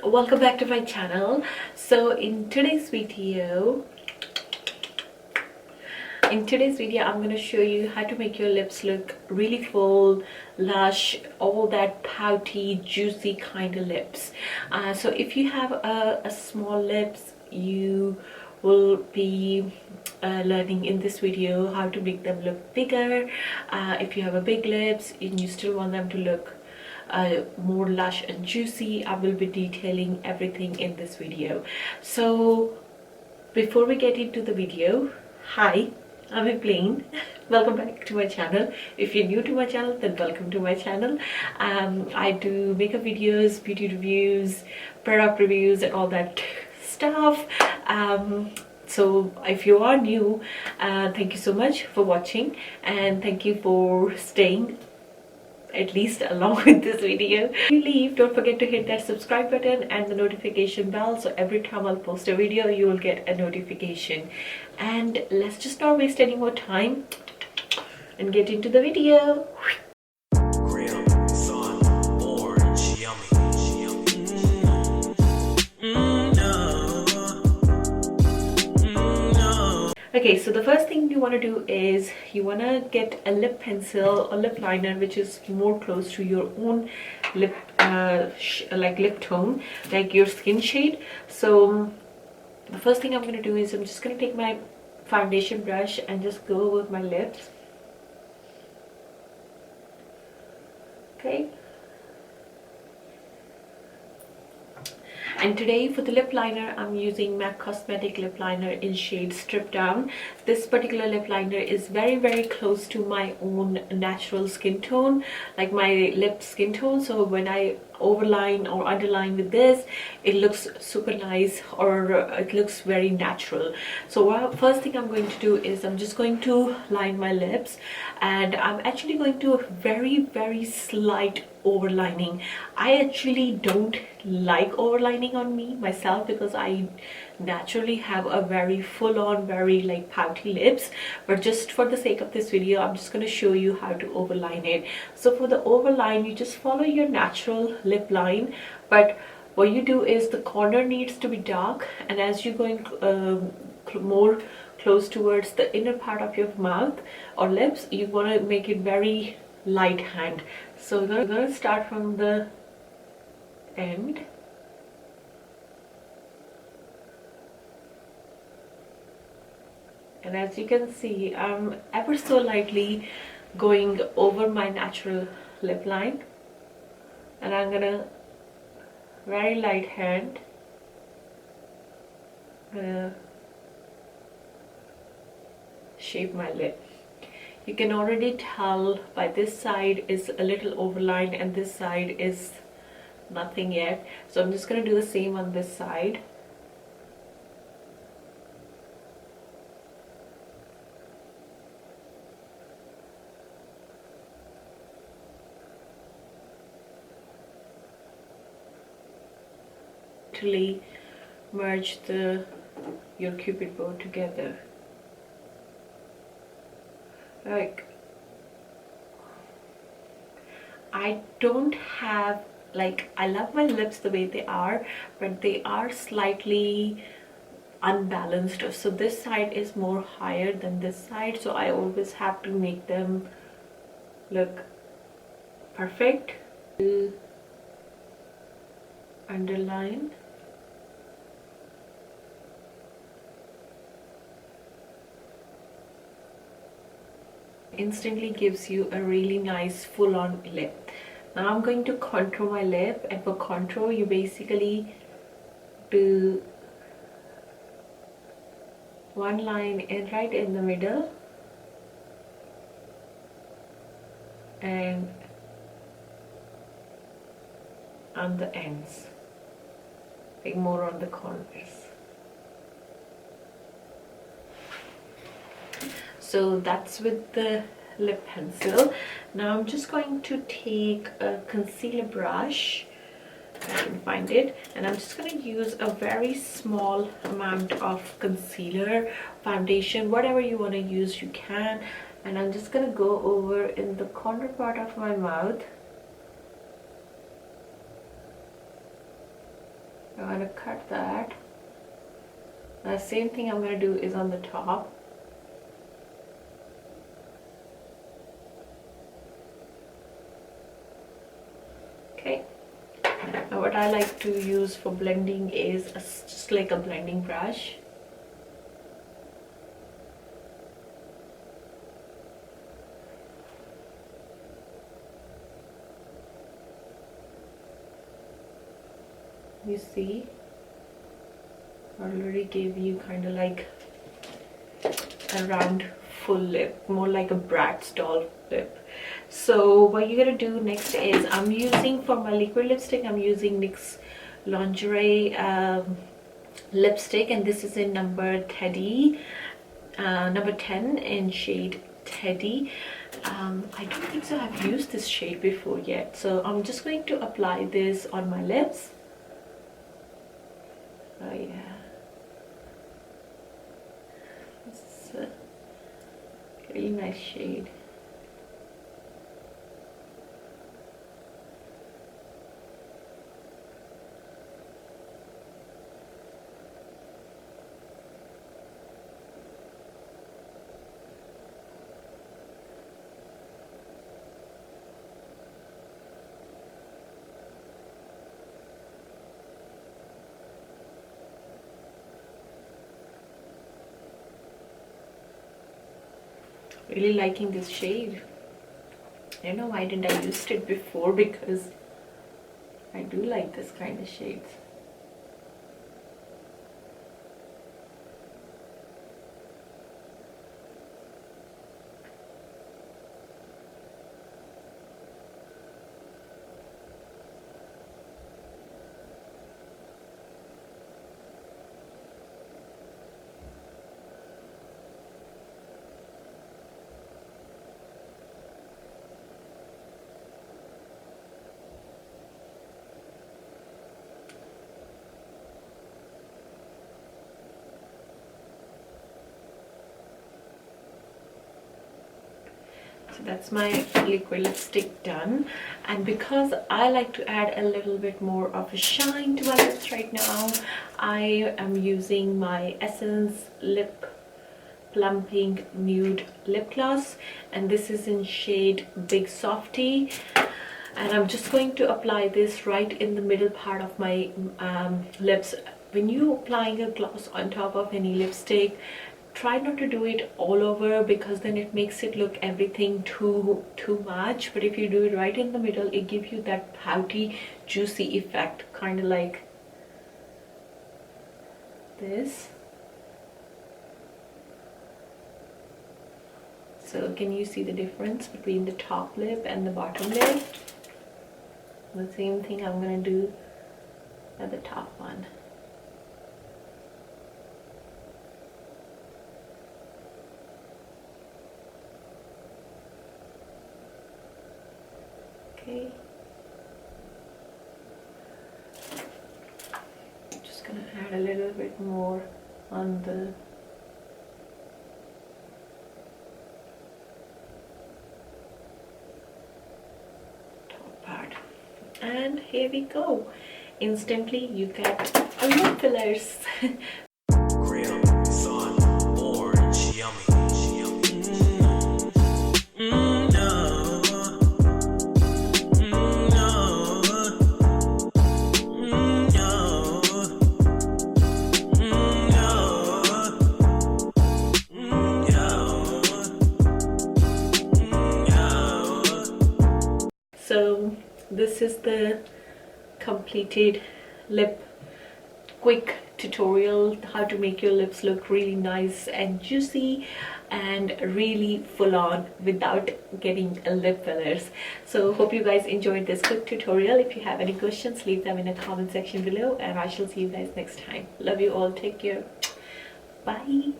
welcome back to my channel. So in today's video I'm going to show you how to make your lips look really full, lush, all that pouty, juicy kind of lips. So if you have a small lips, you will be learning in this video how to make them look bigger. If you have a big lips and you still want them to look more lush and juicy, I will be detailing everything in this video. So before we get into the video, hi, I'm Evelyn. Welcome back to my channel. If you're new to my channel, then welcome to my channel. I do makeup videos, beauty reviews, product reviews and all that stuff. So if you are new, thank you so much for watching, and thank you for staying at least along with this video. If you leave, don't forget to hit that subscribe button and the notification bell, so every time I'll post a video you will get a notification. And let's just not waste any more time and get into the video. Okay, so the first thing you want to do is you want to get a lip pencil or lip liner which is more close to your own lip like lip tone, like your skin shade. So the first thing I'm going to do is I'm just going to take my foundation brush and just go over my lips. Okay. And today for the lip liner, I'm using MAC Cosmetic lip liner in shade Strip Down. This particular lip liner is very close to my own natural skin tone, like my lip skin tone. So when I overline or underline with this, it looks super nice, or it looks very natural. So first thing I'm going to do is I'm just going to line my lips, and I'm actually going to a very slight overlining. I actually don't like overlining on me myself because I naturally have a very full-on, very like pouty lips, but just for the sake of this video I'm just going to show you how to overline it. So for the overline, you just follow your natural lip line, but what you do is the corner needs to be dark, and as you're going more close towards the inner part of your mouth or lips, you want to make it very light hand. So we're going to start from the end, and as you can see, I'm ever so lightly going over my natural lip line, and I'm gonna very light hand shape my lip. You can already tell by this side is a little overlined and this side is nothing yet. So I'm just going to do the same on this side. Literally merge your cupid bow together. Like, I don't have, like, I love my lips the way they are, but they are slightly unbalanced. So this side is more higher than this side, so I always have to make them look perfect. Underline. Instantly gives you a really nice full-on lip. Now I'm going to contour my lip, and for contour you basically do one line right in the middle and on the ends, like more on the corners. So that's with the lip pencil. Now I'm just going to take a concealer brush, I can find it, and I'm just going to use a very small amount of concealer, foundation, whatever you want to use you can, and I'm just going to go over in the corner part of my mouth I'm going to cut that. The same thing I'm going to do is on the top. Okay. Now what I like to use for blending is just like a blending brush. You see, I already gave you kind of like a round full lip, more like a Bratz doll lip. So what you're gonna do next is, I'm using for my liquid lipstick, I'm using NYX Lingerie lipstick, and this is in number 10 in shade Teddy. I don't think so I've used this shade before yet, so I'm just going to apply this on my lips. Oh yeah, it's a really nice shade. Really liking this shade. I don't know why didn't I used it before, because I do like this kind of shades. So that's my liquid lipstick done, and because I like to add a little bit more of a shine to my lips right now, I am using my Essence Lip Plumping Nude Lip Gloss, and this is in shade Big Softie, and I'm just going to apply this right in the middle part of my lips. When you're applying a gloss on top of any lipstick, try not to do it all over, because then it makes it look everything too much. But if you do it right in the middle, it gives you that pouty, juicy effect, kind of like this. So can you see the difference between the top lip and the bottom lip? The same thing I'm gonna do at the top one. Okay. I'm just gonna add a little bit more on the top part. And here we go. Instantly you get a lip fillers. So this is the completed lip quick tutorial, how to make your lips look really nice and juicy and really full on without getting lip fillers. So hope you guys enjoyed this quick tutorial. If you have any questions, leave them in the comment section below, and I shall see you guys next time. Love you all. Take care. Bye.